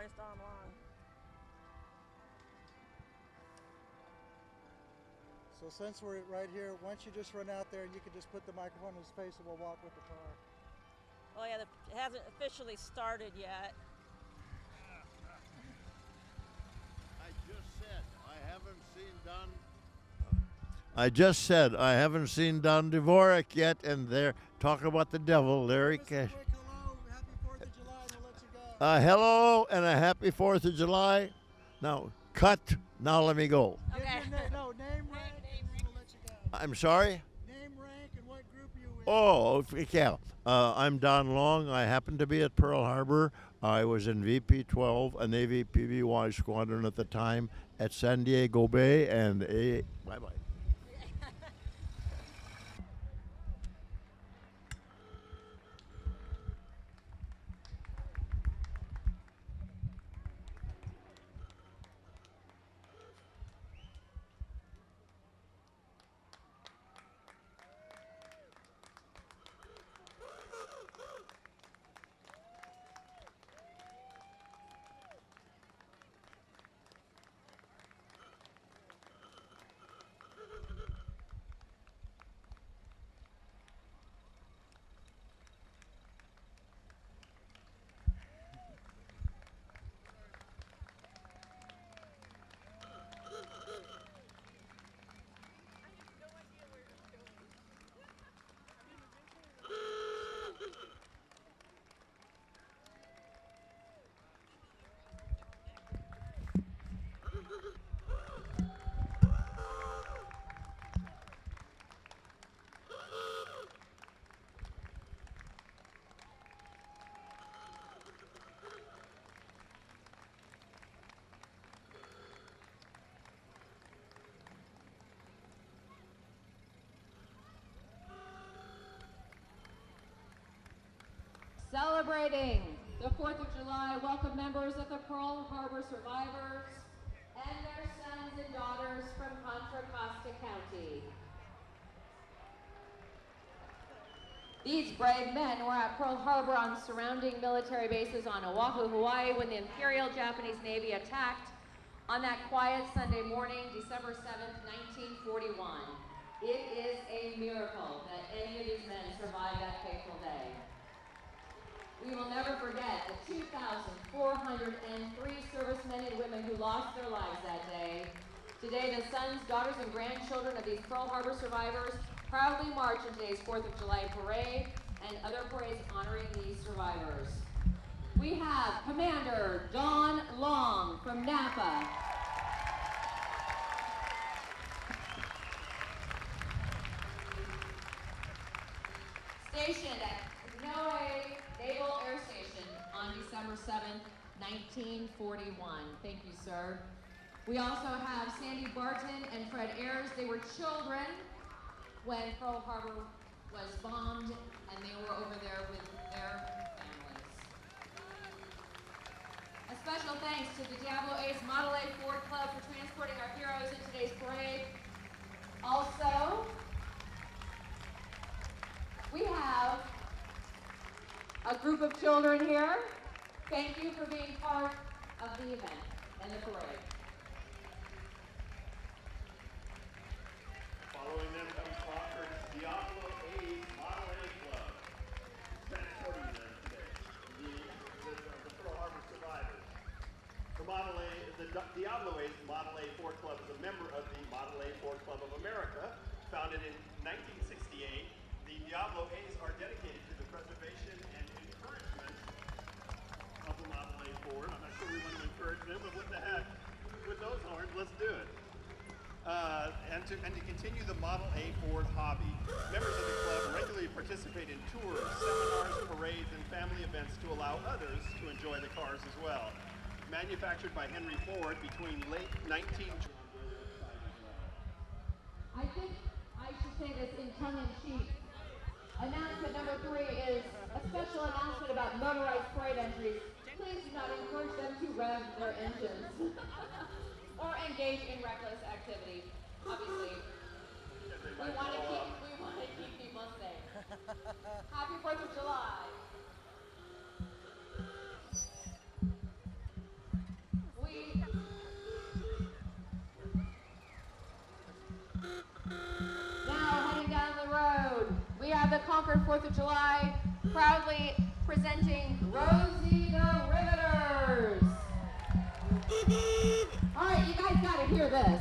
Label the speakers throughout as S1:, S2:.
S1: is Don Long.
S2: So since we're right here, why don't you just run out there and you can just put the microphone in his face and we'll walk with the car.
S1: Oh yeah, it hasn't officially started yet.
S3: I just said I haven't seen Don Dvorak yet, and they're talking about the devil. There he can.
S2: Hello, happy 4th of July, and we'll let you go.
S3: Hello and a happy 4th of July. Now, cut. Now let me go.
S1: Okay.
S2: Name, rank, and then we'll let you go.
S3: I'm sorry?
S2: Name, rank, and what group you in.
S3: Oh, yeah. I'm Don Long. I happened to be at Pearl Harbor. I was in VP 12, a Navy PBY squadron at the time at San Diego Bay, and bye-bye.
S4: Celebrating the 4th of July, welcome members of the Pearl Harbor survivors and their sons and daughters from Contra Costa County. These brave men were at Pearl Harbor on surrounding military bases on Oahu, Hawaii when the Imperial Japanese Navy attacked on that quiet Sunday morning, December 7th, 1941. It is a miracle that any of these men survived that fateful day. We will never forget the 2,403 servicemen and women who lost their lives that day. Today, the sons, daughters, and grandchildren of these Pearl Harbor survivors proudly march in today's 4th of July parade and other parades honoring these survivors. We have Commander Don Long from Napa. Stationed at Noe Naval Air Station on December 7th, 1941. Thank you, sir. We also have Sandy Barton and Fred Ayers. They were children when Pearl Harbor was bombed, and they were over there with their families. A special thanks to the Diablo Ace Model A Ford Club for transporting our heroes in today's parade. Also, we have a group of children here. Thank you for being part of the event and the parade.
S5: Following them comes Concord Diablo A's Model A Club, transporting them today, the Pearl Harbor survivors. The Diablo A's Model A Ford Club is a member of the Model A Ford Club of America, founded in 1968. The Diablo A's are dedicated to the preservation and encouragement of the Model A Ford. I'm not sure we want to encourage them, but what the heck? With those horns, let's do it. And to continue the Model A Ford hobby. Members of the club regularly participate in tours, seminars, parades, and family events to allow others to enjoy the cars as well. Manufactured by Henry Ford between late 19...
S4: I think I should say this in tongue-in-cheek. Announcement number 3 is a special announcement about motorized parade entries. Please do not encourage them to rev their engines or engage in reckless activity. Obviously, we want to keep people safe. Happy 4th of July. Concord 4th of July, proudly presenting Rosie the Riveters. All right, you guys gotta hear this.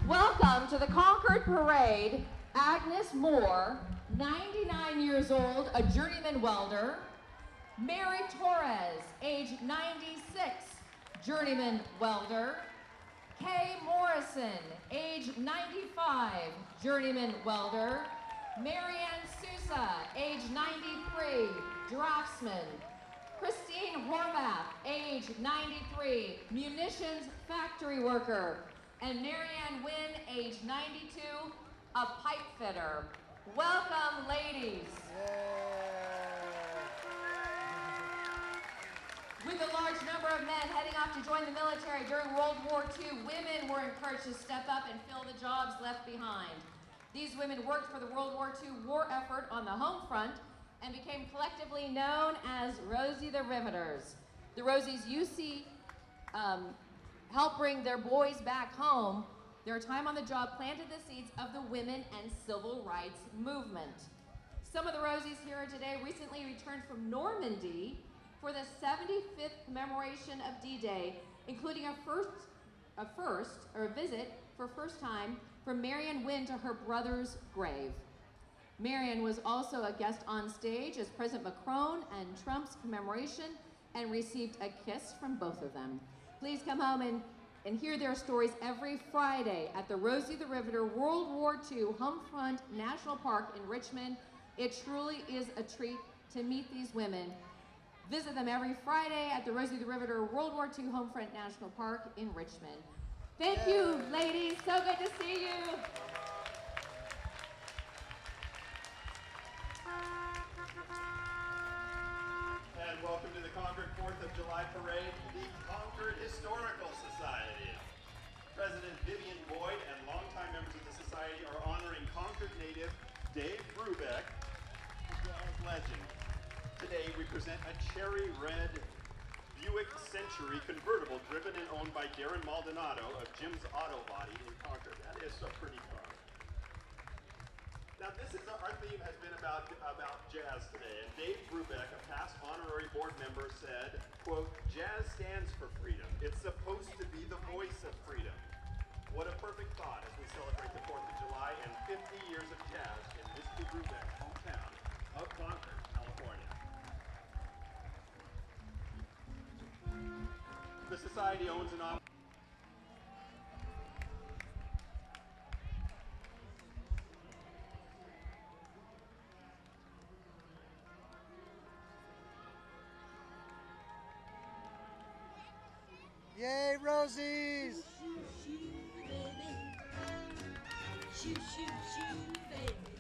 S4: Welcome to the Concord Parade, Agnes Moore, 99 years old, a journeyman welder. Mary Torres, age 96, journeyman welder. Kay Morrison, age 95, journeyman welder. Marianne Sousa, age 93, draftsman. Christine Horvath, age 93, munitions factory worker. And Marianne Wynn, age 92, a pipe fitter. Welcome, ladies. With a large number of men heading off to join the military during World War II, women were encouraged to step up and fill the jobs left behind. These women worked for the World War II war effort on the home front and became collectively known as Rosie the Riveters. The Rosies you see help bring their boys back home. Their time on the job planted the seeds of the women and civil rights movement. Some of the Rosies here today recently returned from Normandy for the 75th commemoration of D-Day, including a visit for first time from Marianne Wynn to her brother's grave. Marianne was also a guest on stage as President Macron and Trump's commemoration and received a kiss from both of them. Please come home and hear their stories every Friday at the Rosie the Riveter World War II Homefront National Park in Richmond. It truly is a treat to meet these women. Visit them every Friday at the Rosie the Riveter World War II Homefront National Park in Richmond. Thank you, ladies. So good to see you.
S5: And welcome to the Concord 4th of July Parade, the Concord Historical Society. President Vivian Boyd and longtime members of the Society are honoring Concord native Dave Brubeck, a jazz legend. Today we present a cherry red Buick Century convertible driven and owned by Darren Maldonado of Jim's Auto Body in Concord. That is a pretty car. Now our theme has been about jazz today, and Dave Brubeck, a past honorary board member, said, quote, "Jazz stands for freedom. It's supposed to be the voice of freedom." What a perfect thought as we celebrate the 4th of July and 50 years of jazz in Mr. Brubeck's hometown of Concord, California. The Society owns and operates
S2: Yay, Rosies!
S6: Shoo, shoo, baby. Shoo, shoo, shoo, baby.